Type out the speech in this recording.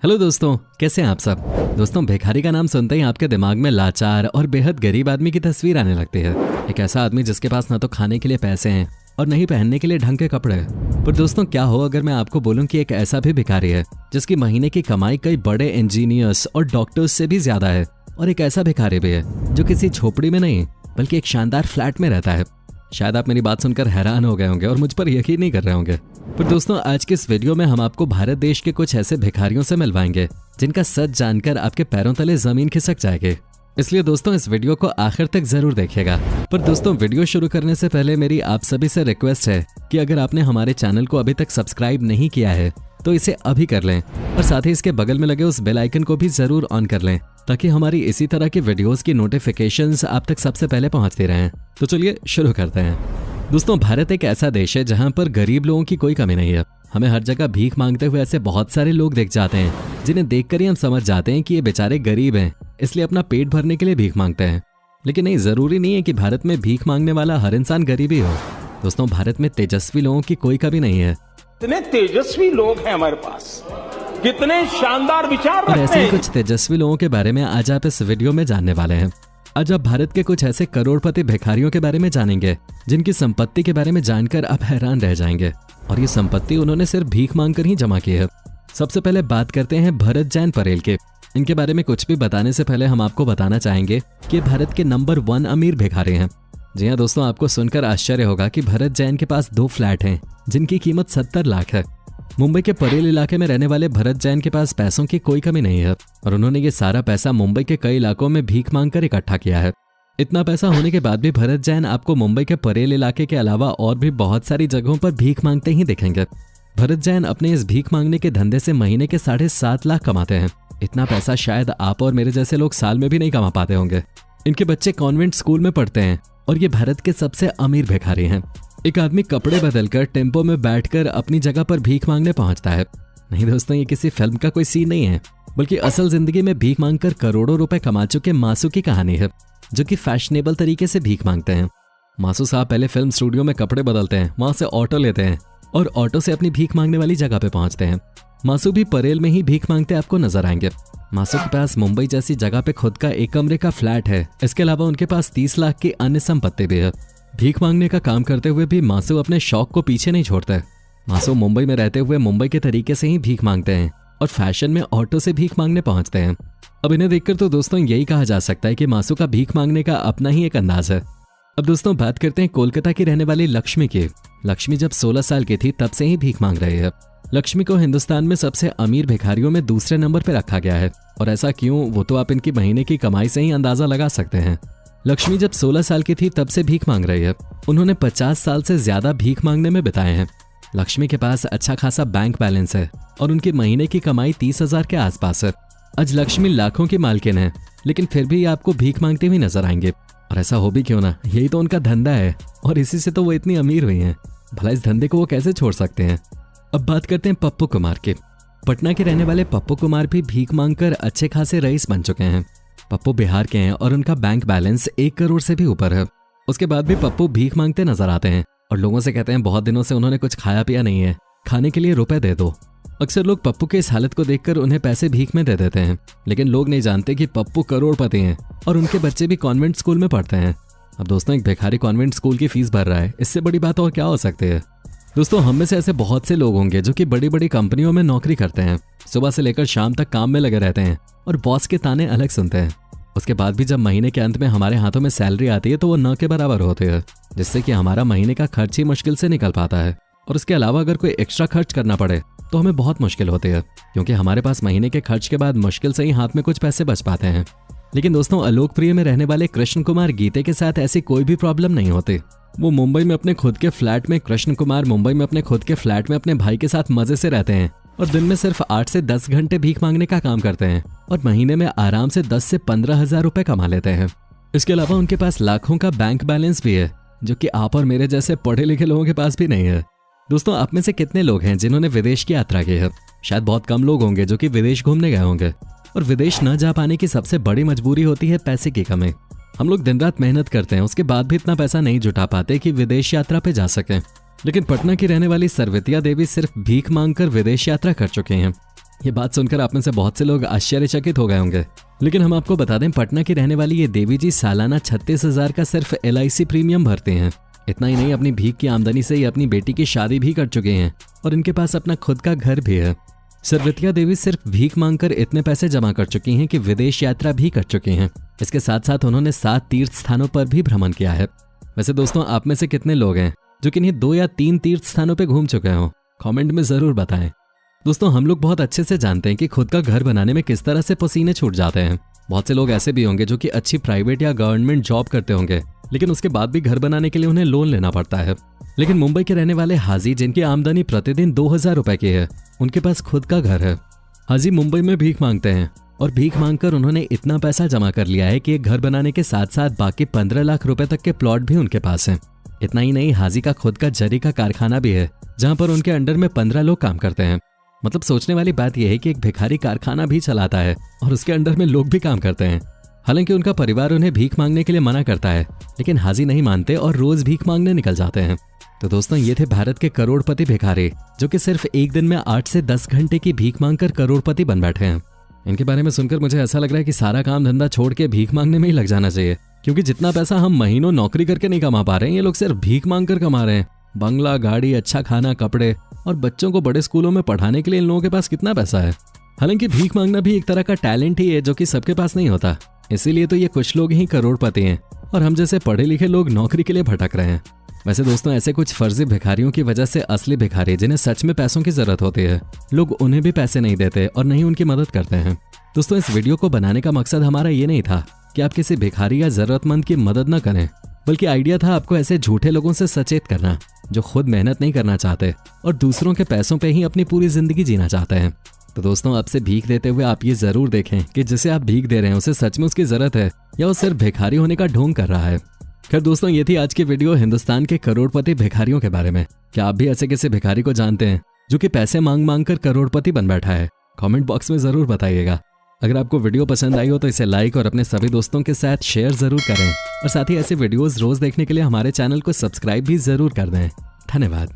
Hello दोस्तों, कैसे हैं आप सब। दोस्तों, भिखारी का नाम सुनते ही आपके दिमाग में लाचार और बेहद गरीब आदमी की तस्वीर आने लगती है। एक ऐसा आदमी जिसके पास ना तो खाने के लिए पैसे हैं और नहीं पहनने के लिए ढंग के कपड़े हैं। पर दोस्तों, क्या हो अगर मैं आपको बोलूं कि एक ऐसा भी भिखारी है जिसकी महीने की कमाई कई बड़े इंजीनियर्स और डॉक्टर्स से भी ज्यादा है। और एक ऐसा भिखारी भी है जो किसी झोपड़ी में नहीं बल्कि एक शानदार फ्लैट में रहता है। शायद आप मेरी बात सुनकर हैरान हो गए होंगे और मुझ पर यकीन नहीं कर रहे होंगे। पर दोस्तों, आज के इस वीडियो में हम आपको भारत देश के कुछ ऐसे भिखारियों से मिलवाएंगे जिनका सच जानकर आपके पैरों तले जमीन खिसक जाएगी। इसलिए दोस्तों, इस वीडियो को आखिर तक जरूर देखिएगा। पर दोस्तों, वीडियो शुरू करने से पहले मेरी आप सभी से रिक्वेस्ट है कि अगर आपने हमारे चैनल को अभी तक सब्सक्राइब नहीं किया है तो इसे अभी कर लें और साथ ही इसके बगल में लगे उस बेल आइकन को भी जरूर ऑन कर लें ताकि हमारी इसी तरह की वीडियोस की नोटिफिकेशंस आप तक सबसे पहले पहुंचती रहें। तो चलिए शुरू करते हैं। दोस्तों, भारत एक ऐसा देश है जहां पर गरीब लोगों की कोई कमी नहीं है। हमें हर जगह भीख मांगते हुए ऐसे बहुत सारे लोग दिख जाते हैं जिन्हें देखकर ही हम समझ जाते हैं कि ये बेचारे गरीब हैं, इसलिए अपना पेट भरने के लिए भीख मांगते हैं। लेकिन नहीं, जरूरी नहीं है कि भारत में भीख मांगने वाला हर इंसान गरीब ही हो। दोस्तों, भारत में तेजस्वी लोगों की कोई कमी नहीं है। कितने तेजस्वी लोग हैं हमारे पास, कितने शानदार विचार और ऐसे ही कुछ तेजस्वी लोगों के बारे में आज आप इस वीडियो में जानने वाले हैं। आज आप भारत के कुछ ऐसे करोड़पति भिखारियों के बारे में जानेंगे जिनकी संपत्ति के बारे में जानकर आप हैरान रह जाएंगे। और ये संपत्ति उन्होंने सिर्फ भीख मांगकर ही जमा की है। सबसे पहले बात करते हैं भरत जैन परेल के। इनके बारे में कुछ भी बताने से पहले हम आपको बताना चाहेंगे कि भारत के नंबर 1 अमीर भिखारी हैं। जी हाँ दोस्तों, आपको सुनकर आश्चर्य होगा कि भरत जैन के पास 2 फ्लैट हैं जिनकी कीमत 70 लाख है। मुंबई के परेल इलाके में रहने वाले भरत जैन के पास पैसों की कोई कमी नहीं है और उन्होंने ये सारा पैसा मुंबई के कई इलाकों में भीख मांगकर इकट्ठा किया है। इतना पैसा होने के बाद भी भरत जैन आपको मुंबई के परेल इलाके के अलावा और भी बहुत सारी जगहों पर भीख मांगते ही दिखेंगे। भरत जैन अपने इस भीख मांगने के धंधे से महीने के 7.5 लाख कमाते हैं। इतना पैसा शायद आप और मेरे जैसे लोग साल में भी नहीं कमा पाते होंगे। इनके बच्चे कॉन्वेंट स्कूल में पढ़ते हैं और ये भारत के सबसे अमीर भिखारी हैं। एक आदमी कपड़े बदलकर टेम्पो में बैठकर अपनी जगह पर भीख मांगने पहुंचता है। नहीं दोस्तों, ये किसी फिल्म का कोई सीन नहीं है बल्कि असल जिंदगी में भीख मांगकर करोड़ों रुपए कमा चुके मासू की कहानी है, जो कि फैशनेबल तरीके से भीख मांगते हैं। मासू साहब पहले फिल्म स्टूडियो में कपड़े बदलते हैं, वहां से ऑटो लेते हैं और ऑटो से अपनी भीख मांगने वाली जगह पे पहुंचते हैं। मासू भी परेल में ही भीख मांगते आपको नजर आएंगे। मासू के पास मुंबई जैसी जगह पे खुद का 1 कमरे का फ्लैट है। इसके अलावा उनके पास 30 लाख की अन्य संपत्ति भी है। भीख मांगने का काम करते हुए भी मासू अपने शौक को पीछे नहीं छोड़ते। मासू मुंबई में रहते हुए मुंबई के तरीके से ही भीख मांगते हैं और फैशन में ऑटो से भीख मांगने पहुंचते हैं। अब इन्हें देखकर तो दोस्तों यही कहा जा सकता है कि मासू का भीख मांगने का अपना ही एक अंदाज है। अब दोस्तों, बात करते हैं कोलकाता की रहने वाली लक्ष्मी की। लक्ष्मी जब 16 साल की थी तब से ही भीख मांग रही है। लक्ष्मी को हिंदुस्तान में सबसे अमीर भिखारियों में दूसरे नंबर पर रखा गया है। और ऐसा क्यों, वो तो आप इनकी महीने की कमाई से ही अंदाजा लगा सकते हैं। लक्ष्मी जब 16 साल की थी तब से भीख मांग रही है। उन्होंने 50 साल से ज्यादा भीख मांगने में बिताए हैं। लक्ष्मी के पास अच्छा खासा बैंक बैलेंस है और उनकी महीने की कमाई 30,000 के आसपास है। आज लक्ष्मी लाखों की मालकिन है, लेकिन फिर भी आपको भीख मांगते हुए नजर आएंगे। और ऐसा हो भी क्यों ना, यही तो उनका धंधा है और इसी से तो वो इतनी अमीर हुई हैं। भला इस धंधे को वो कैसे छोड़ सकते हैं। अब बात करते हैं पप्पू कुमार के। पटना के रहने वाले पप्पू कुमार भी भीख मांगकर अच्छे खासे रईस बन चुके हैं। पप्पू बिहार के हैं और उनका बैंक बैलेंस 1 करोड़ से भी ऊपर है। उसके बाद भी पप्पू भीख मांगते नजर आते हैं और लोगों से कहते हैं बहुत दिनों से उन्होंने कुछ खाया पिया नहीं है, खाने के लिए रुपए दे दो। अक्सर लोग पप्पू की इस हालत को देखकर उन्हें पैसे भीख में दे देते हैं, लेकिन लोग नहीं जानते कि पप्पू करोड़पति हैं और उनके बच्चे भी कॉन्वेंट स्कूल में पढ़ते हैं। अब दोस्तों, एक भिखारी कॉन्वेंट स्कूल की फीस भर रहा है, इससे बड़ी बात और क्या हो सकती है। दोस्तों, हम में से ऐसे बहुत से लोग होंगे जो कि बड़ी बड़ी कंपनियों में नौकरी करते हैं, सुबह से लेकर शाम तक काम में लगे रहते हैं और बॉस के ताने अलग सुनते हैं। उसके बाद भी जब महीने के अंत में हमारे हाथों में सैलरी आती है तो वो न के बराबर होती है, जिससे कि हमारा महीने का खर्च ही मुश्किल से निकल पाता है। और उसके अलावा अगर कोई एक्स्ट्रा खर्च करना पड़े तो हमें बहुत मुश्किल होती है, क्योंकि हमारे पास महीने के खर्च के बाद मुश्किल से ही हाथ में कुछ पैसे बच पाते हैं। लेकिन दोस्तों, अलोकप्रिय में रहने वाले कृष्ण कुमार गीते के साथ ऐसी कोई भी प्रॉब्लम नहीं होती। वो मुंबई में अपने खुद के फ्लैट में अपने भाई के साथ मजे से रहते हैं और दिन में सिर्फ 8 से 10 घंटे भीख मांगने का काम करते हैं और महीने में आराम से 10 से 15,000 रुपए कमा लेते हैं। इसके अलावा उनके पास लाखों का बैंक बैलेंस भी है, जो कि आप और मेरे जैसे पढ़े लिखे लोगों के पास भी नहीं है। दोस्तों, आप में से कितने लोग हैं जिन्होंने विदेश की यात्रा की है। शायद बहुत कम लोग होंगे जो कि विदेश घूमने गए होंगे। और विदेश न जा पाने की सबसे बड़ी मजबूरी होती है पैसे की कमी। हम लोग दिन रात मेहनत करते हैं, उसके बाद भी इतना पैसा नहीं जुटा पाते कि विदेश यात्रा पे जा सकें। लेकिन पटना की रहने वाली सरवितिया देवी सिर्फ भीख मांगकर विदेश यात्रा कर चुके हैं। ये बात सुनकर आप में से बहुत से लोग आश्चर्यचकित हो गए होंगे, लेकिन हम आपको बता दें पटना की रहने वाली ये देवी जी सालाना 36,000 का सिर्फ LIC प्रीमियम भरते हैं। इतना ही नहीं, अपनी भीख की आमदनी से ये अपनी बेटी की शादी भी कर चुके हैं और इनके पास अपना खुद का घर भी है। सरवित्या देवी सिर्फ भीख मांगकर इतने पैसे जमा कर चुकी हैं कि विदेश यात्रा भी कर चुकी हैं। इसके साथ साथ उन्होंने 7 तीर्थ स्थानों पर भी भ्रमण किया है। वैसे दोस्तों, आप में से कितने लोग हैं जो किन्हीं 2 या 3 तीर्थ स्थानों पर घूम चुके हो? कमेंट में जरूर बताएं। दोस्तों, हम लोग बहुत अच्छे से जानते हैं कि खुद का घर बनाने में किस तरह से पसीने छूट जाते हैं। बहुत से लोग ऐसे भी होंगे जो कि अच्छी प्राइवेट या गवर्नमेंट जॉब करते होंगे, लेकिन उसके बाद भी घर बनाने के लिए उन्हें लोन लेना पड़ता है। लेकिन मुंबई के रहने वाले हाजी, जिनकी आमदनी प्रतिदिन 2,000 रुपए की है, उनके पास खुद का घर है। हाजी मुंबई में भीख मांगते हैं और भीख मांगकर उन्होंने इतना पैसा जमा कर लिया है कि एक घर बनाने के साथ साथ बाकी 15 लाख रुपए तक के प्लॉट भी उनके पास हैं। इतना ही नहीं, हाजी का खुद का जरी का कारखाना भी है, जहां पर उनके अंडर में 15 लोग काम करते हैं। मतलब सोचने वाली बात यह है कि एक भिखारी कारखाना भी चलाता है और उसके अंडर में लोग भी काम करते हैं। हालांकि उनका परिवार उन्हें भीख मांगने के लिए मना करता है, लेकिन हाजी नहीं मानते और रोज भीख मांगने निकल जाते हैं। तो दोस्तों, ये थे भारत के करोड़पति भिखारी, जो कि सिर्फ एक दिन में 8 से 10 घंटे की भीख मांगकर करोड़पति बन बैठे हैं। इनके बारे में सुनकर मुझे ऐसा लग रहा है कि सारा काम धंधा छोड़ के भीख मांगने में ही लग जाना चाहिए, क्योंकि जितना पैसा हम महीनों नौकरी करके नहीं कमा पा रहे हैं, ये लोग सिर्फ भीख मांग कर कमा रहे हैं। बंगला, गाड़ी, अच्छा खाना, कपड़े और बच्चों को बड़े स्कूलों में पढ़ाने के लिए इन लोगों के पास कितना पैसा है। हालांकि भीख मांगना भी एक तरह का टैलेंट ही है, जो कि सबके पास नहीं होता। इसीलिए तो ये कुछ लोग ही करोड़पति हैं और हम जैसे पढ़े लिखे लोग नौकरी के लिए भटक रहे हैं। वैसे दोस्तों, ऐसे कुछ फर्जी भिखारियों की वजह से असली भिखारी, जिन्हें सच में पैसों की जरूरत होती है, लोग उन्हें भी पैसे नहीं देते और नहीं उनकी मदद करते हैं। दोस्तों, इस वीडियो को बनाने का मकसद हमारा ये नहीं था कि आप किसी भिखारी या जरूरतमंद की मदद न करें, बल्कि आइडिया था आपको ऐसे झूठे लोगों से सचेत करना जो खुद मेहनत नहीं करना चाहते और दूसरों के पैसों पे ही अपनी पूरी जिंदगी जीना चाहते हैं। तो दोस्तों, अब से भीख देते हुए आप ये जरूर देखें कि जिसे आप भीख दे रहे हैं उसे सच में उसकी जरूरत है या वो सिर्फ भिखारी होने का ढोंग कर रहा है। खैर दोस्तों, ये थी आज की वीडियो हिंदुस्तान के करोड़पति भिखारियों के बारे में। क्या आप भी ऐसे किसी भिखारी को जानते हैं जो कि पैसे मांग मांग कर करोड़पति बन बैठा है? कमेंट बॉक्स में जरूर बताइएगा। अगर आपको वीडियो पसंद आई हो तो इसे लाइक और अपने सभी दोस्तों के साथ शेयर जरूर करें और साथ ही ऐसे वीडियोस रोज देखने के लिए हमारे चैनल को सब्सक्राइब भी जरूर कर दें। धन्यवाद।